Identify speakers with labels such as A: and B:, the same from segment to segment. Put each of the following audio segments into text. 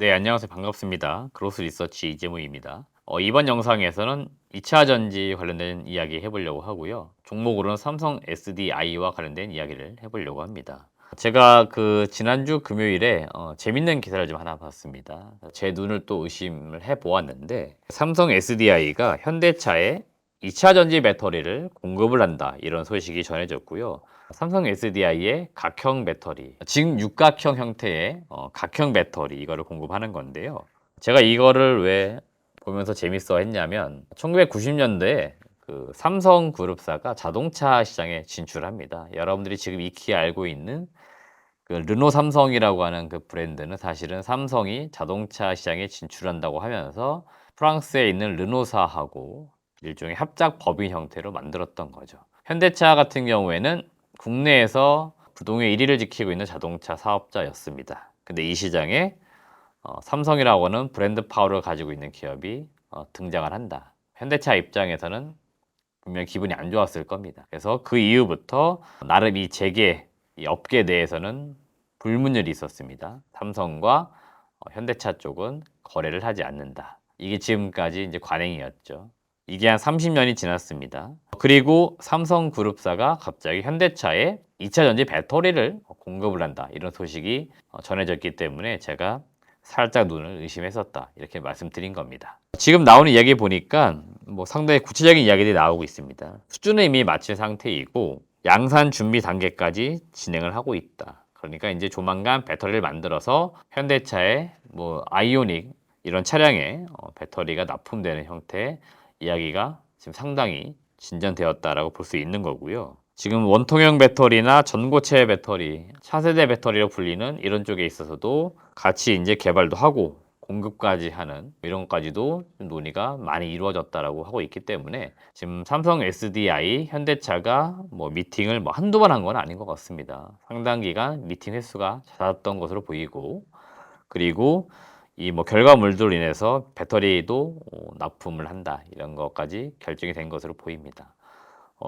A: 네, 안녕하세요. 반갑습니다. 그로스 리서치 이재무입니다. 이번 영상에서는 2차 전지 관련된 이야기 해보려고 하고요. 종목으로는 삼성 SDI와 관련된 이야기를 해보려고 합니다. 제가 지난주 금요일에 재밌는 기사를 좀 하나 봤습니다. 제 눈을 또 의심을 해보았는데 삼성 SDI가 현대차에 2차 전지 배터리를 공급을 한다, 이런 소식이 전해졌고요. 삼성 SDI의 각형 배터리, 지금 육각형 형태의 각형 배터리, 이거를 공급하는 건데요. 제가 이거를 왜 보면서 재밌어 했냐면 1990년대에 삼성그룹사가 자동차 시장에 진출합니다. 여러분들이 지금 익히 알고 있는 르노 삼성이라고 하는 그 브랜드는 사실은 삼성이 자동차 시장에 진출한다고 하면서 프랑스에 있는 르노사하고 일종의 합작 법인 형태로 만들었던 거죠. 현대차 같은 경우에는 국내에서 부동의 1위를 지키고 있는 자동차 사업자였습니다. 근데 이 시장에 삼성이라고 하는 브랜드 파워를 가지고 있는 기업이 등장을 한다. 현대차 입장에서는 분명 기분이 안 좋았을 겁니다. 그래서 그 이후부터 나름 이 재계, 이 업계 내에서는 불문율이 있었습니다. 삼성과 현대차 쪽은 거래를 하지 않는다. 이게 지금까지 이제 관행이었죠. 이게 한 30년이 지났습니다. 그리고 삼성그룹사가 갑자기 현대차에 2차 전지 배터리를 공급을 한다, 이런 소식이 전해졌기 때문에 제가 살짝 눈을 의심했었다, 이렇게 말씀드린 겁니다. 지금 나오는 이야기 보니까 상당히 구체적인 이야기들이 나오고 있습니다. 수준은 이미 마친 상태이고 양산 준비 단계까지 진행을 하고 있다. 그러니까 이제 조만간 배터리를 만들어서 현대차의 아이오닉 이런 차량에 배터리가 납품되는 형태의 이야기가 지금 상당히 진전되었다라고 볼 수 있는 거고요. 지금 원통형 배터리나 전고체 배터리, 차세대 배터리로 불리는 이런 쪽에 있어서도 같이 이제 개발도 하고 공급까지 하는 이런 것까지도 논의가 많이 이루어졌다라고 하고 있기 때문에 지금 삼성 SDI, 현대차가 미팅을 한두 번 한 건 아닌 것 같습니다. 상당 기간 미팅 횟수가 잦았던 것으로 보이고, 그리고 이 결과물들로 인해서 배터리도 납품을 한다, 이런 것까지 결정이 된 것으로 보입니다.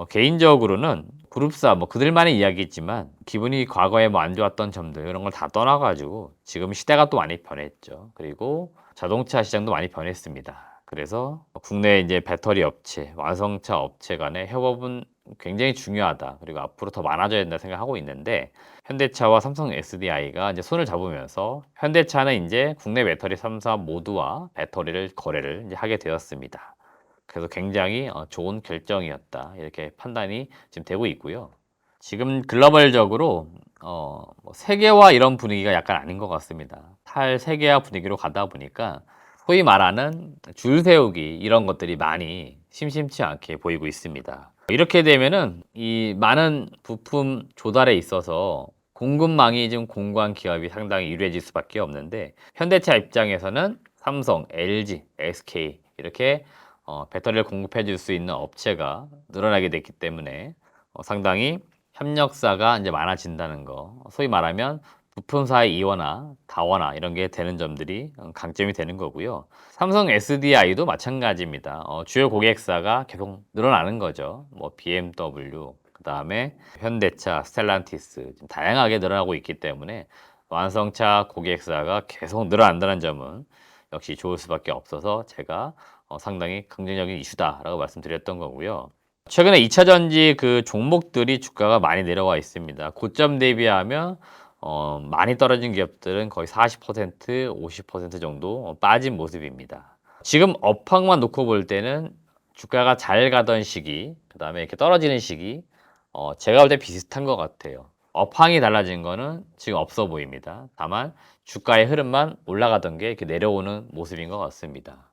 A: 개인적으로는 그룹사 그들만의 이야기있지만 기분이 과거에 안 좋았던 점들, 이런 걸 다 떠나가지고 지금 시대가 또 많이 변했죠. 그리고 자동차 시장도 많이 변했습니다. 그래서 국내 이제 배터리 업체, 완성차 업체 간의 협업은 굉장히 중요하다. 그리고 앞으로 더 많아져야 된다 생각하고 있는데, 현대차와 삼성 SDI가 이제 손을 잡으면서 현대차는 이제 국내 배터리 3사 모두와 배터리를 거래를 이제 하게 되었습니다. 그래서 굉장히 좋은 결정이었다, 이렇게 판단이 지금 되고 있고요. 지금 글로벌적으로 세계화 이런 분위기가 약간 아닌 것 같습니다. 탈세계화 분위기로 가다 보니까 소위 말하는 줄 세우기, 이런 것들이 많이 심심치 않게 보이고 있습니다. 이렇게 되면은 이 많은 부품 조달에 있어서 공급망이 좀 공고한 기업이 상당히 유리해질 수밖에 없는데, 현대차 입장에서는 삼성, LG, SK 이렇게 배터리를 공급해 줄 수 있는 업체가 늘어나게 됐기 때문에 상당히 협력사가 이제 많아진다는 거, 소위 말하면 부품사의 이원화, 다원화 이런 게 되는 점들이 강점이 되는 거고요. 삼성 SDI도 마찬가지입니다. 주요 고객사가 계속 늘어나는 거죠. BMW, 그 다음에 현대차, 스텔란티스, 다양하게 늘어나고 있기 때문에 완성차 고객사가 계속 늘어난다는 점은 역시 좋을 수밖에 없어서 제가 상당히 긍정적인 이슈다라고 말씀드렸던 거고요. 최근에 2차 전지 종목들이 주가가 많이 내려와 있습니다. 고점 대비하면 많이 떨어진 기업들은 거의 40%, 50% 정도 빠진 모습입니다. 지금 업황만 놓고 볼 때는 주가가 잘 가던 시기, 그 다음에 이렇게 떨어지는 시기, 제가 볼 때 비슷한 것 같아요. 업황이 달라진 거는 지금 없어 보입니다. 다만 주가의 흐름만 올라가던 게 이렇게 내려오는 모습인 것 같습니다.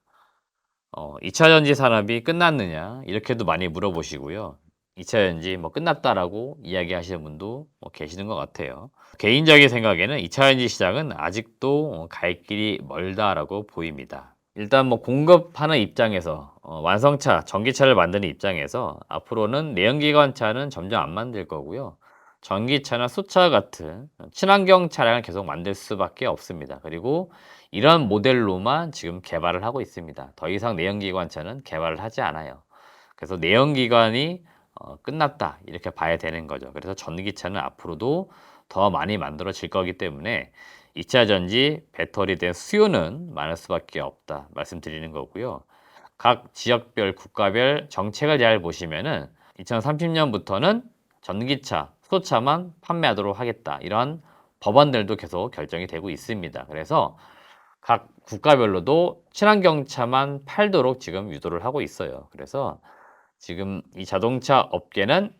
A: 2차 전지 산업이 끝났느냐, 이렇게도 많이 물어보시고요. 2차 전지 끝났다라고 이야기하시는 분도 계시는 것 같아요. 개인적인 생각에는 2차 전지 시장은 아직도 갈 길이 멀다라고 보입니다. 일단 공급하는 입장에서 완성차, 전기차를 만드는 입장에서 앞으로는 내연기관차는 점점 안 만들 거고요. 전기차나 수차 같은 친환경 차량을 계속 만들 수밖에 없습니다. 그리고 이런 모델로만 지금 개발을 하고 있습니다. 더 이상 내연기관차는 개발을 하지 않아요. 그래서 내연기관이 끝났다, 이렇게 봐야 되는 거죠. 그래서 전기차는 앞으로도 더 많이 만들어질 거기 때문에 2차 전지 배터리에 대한 수요는 많을 수밖에 없다 말씀드리는 거고요. 각 지역별 국가별 정책을 잘 보시면은 2030년부터는 전기차, 수소차만 판매하도록 하겠다. 이런 법안들도 계속 결정이 되고 있습니다. 그래서 각 국가별로도 친환경차만 팔도록 지금 유도를 하고 있어요. 그래서 지금 이 자동차 업계는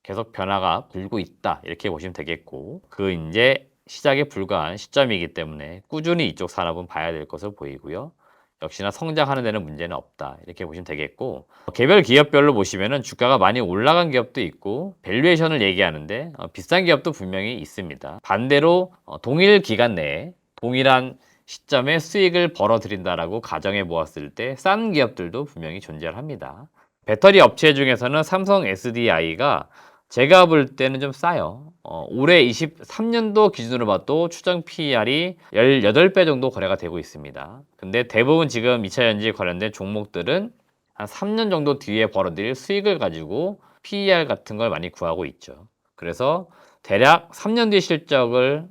A: 계속 변화가 불고 있다. 이렇게 보시면 되겠고, 그 이제 시작에 불과한 시점이기 때문에 꾸준히 이쪽 산업은 봐야 될 것으로 보이고요. 역시나 성장하는 데는 문제는 없다. 이렇게 보시면 되겠고, 개별 기업별로 보시면은 주가가 많이 올라간 기업도 있고, 밸류에이션을 얘기하는데 비싼 기업도 분명히 있습니다. 반대로 동일 기간 내에 동일한 시점에 수익을 벌어들인다라고 가정해 보았을 때 싼 기업들도 분명히 존재합니다. 배터리 업체 중에서는 삼성 SDI가 제가 볼 때는 좀 싸요. 올해 23년도 기준으로 봐도 추정 PER이 18배 정도 거래가 되고 있습니다. 근데 대부분 지금 2차 전지 관련된 종목들은 한 3년 정도 뒤에 벌어들일 수익을 가지고 PER 같은 걸 많이 구하고 있죠. 그래서 대략 3년 뒤 실적을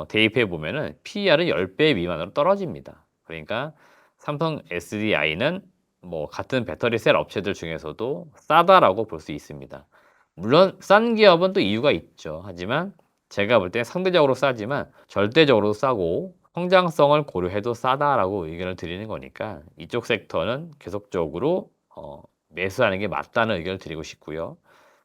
A: 대입해 보면은 PER은 10배 미만으로 떨어집니다. 그러니까 삼성 SDI는 뭐 같은 배터리 셀 업체들 중에서도 싸다라고 볼 수 있습니다. 물론 싼 기업은 또 이유가 있죠. 하지만 제가 볼 때 상대적으로 싸지만 절대적으로 싸고 성장성을 고려해도 싸다라고 의견을 드리는 거니까 이쪽 섹터는 계속적으로 매수하는 게 맞다는 의견을 드리고 싶고요.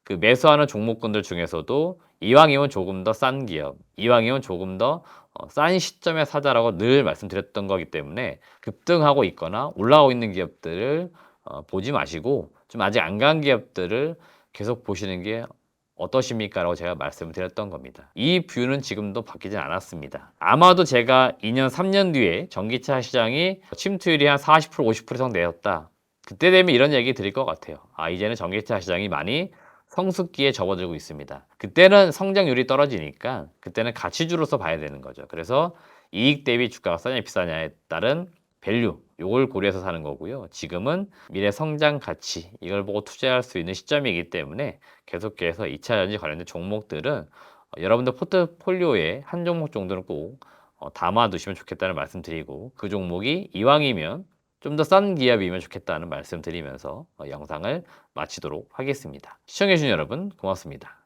A: 그 매수하는 종목군들 중에서도 이왕이면 조금 더 싼 기업, 이왕이면 조금 더 싼 시점에 사자라고 늘 말씀드렸던 거기 때문에 급등하고 있거나 올라가고 있는 기업들을 보지 마시고 좀 아직 안 간 기업들을 계속 보시는 게 어떠십니까? 라고 제가 말씀을 드렸던 겁니다. 이 뷰는 지금도 바뀌진 않았습니다. 아마도 제가 2년, 3년 뒤에 전기차 시장이 침투율이 한 40%, 50% 이상 되었다. 그때 되면 이런 얘기 드릴 것 같아요. 이제는 전기차 시장이 많이 성숙기에 접어들고 있습니다. 그때는 성장률이 떨어지니까 그때는 가치주로서 봐야 되는 거죠. 그래서 이익 대비 주가가 싸냐 비싸냐에 따른 밸류, 요걸 고려해서 사는 거고요. 지금은 미래 성장 가치, 이걸 보고 투자할 수 있는 시점이기 때문에 계속해서 2차 전지 관련된 종목들은 여러분들 포트폴리오에 한 종목 정도는 꼭 담아두시면 좋겠다는 말씀 드리고, 그 종목이 이왕이면 좀 더 싼 기업이면 좋겠다는 말씀 드리면서 영상을 마치도록 하겠습니다. 시청해주신 여러분 고맙습니다.